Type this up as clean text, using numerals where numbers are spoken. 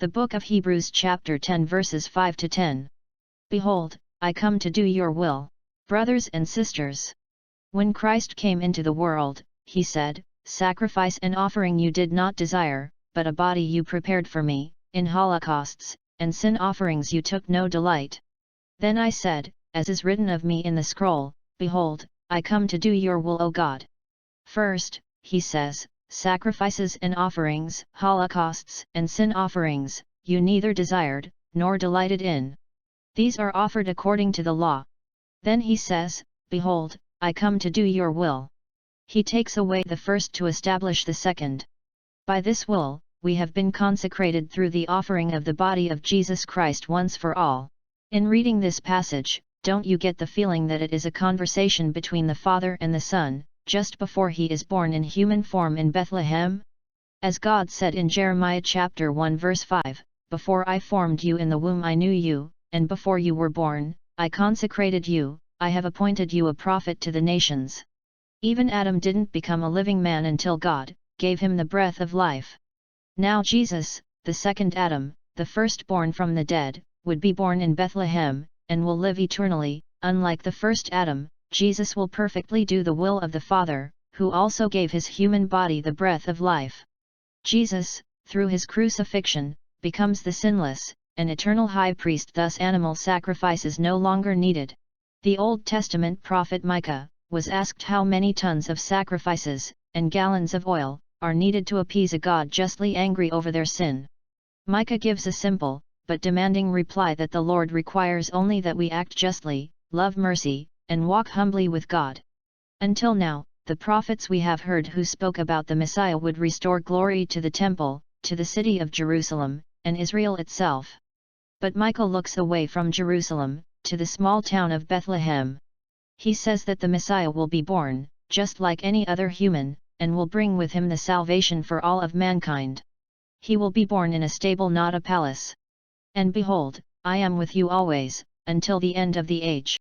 The Book of Hebrews chapter 10 verses 5 to 10. Behold, I come to do your will. Brothers and sisters, when Christ came into the world, he said, "Sacrifice and offering you did not desire, but a body you prepared for me, in holocausts, and sin offerings you took no delight." Then I said, as is written of me in the scroll, "Behold, I come to do your will, O God." First, he says, sacrifices and offerings, holocausts and sin offerings, you neither desired, nor delighted in. These are offered according to the law. Then he says, "Behold, I come to do your will." He takes away the first to establish the second. By this will, we have been consecrated through the offering of the body of Jesus Christ once for all. In reading this passage, don't you get the feeling that it is a conversation between the Father and the Son, just before he is born in human form in Bethlehem? As God said in Jeremiah chapter 1 verse 5, "Before I formed you in the womb I knew you, and before you were born, I consecrated you, I have appointed you a prophet to the nations." Even Adam didn't become a living man until God gave him the breath of life. Now Jesus, the second Adam, the firstborn from the dead, would be born in Bethlehem, and will live eternally. Unlike the first Adam, Jesus will perfectly do the will of the Father, who also gave his human body the breath of life. Jesus, through his crucifixion, becomes the sinless and eternal high priest, thus animal sacrifice is no longer needed. The Old Testament prophet Micah was asked how many tons of sacrifices and gallons of oil are needed to appease a God justly angry over their sin. Micah gives a simple, but demanding reply that the Lord requires only that we act justly, love mercy, and walk humbly with God. Until now, the prophets we have heard who spoke about the Messiah would restore glory to the temple, to the city of Jerusalem, and Israel itself. But Micah looks away from Jerusalem, to the small town of Bethlehem. He says that the Messiah will be born, just like any other human, and will bring with him the salvation for all of mankind. He will be born in a stable, not a palace. And behold, I am with you always, until the end of the age.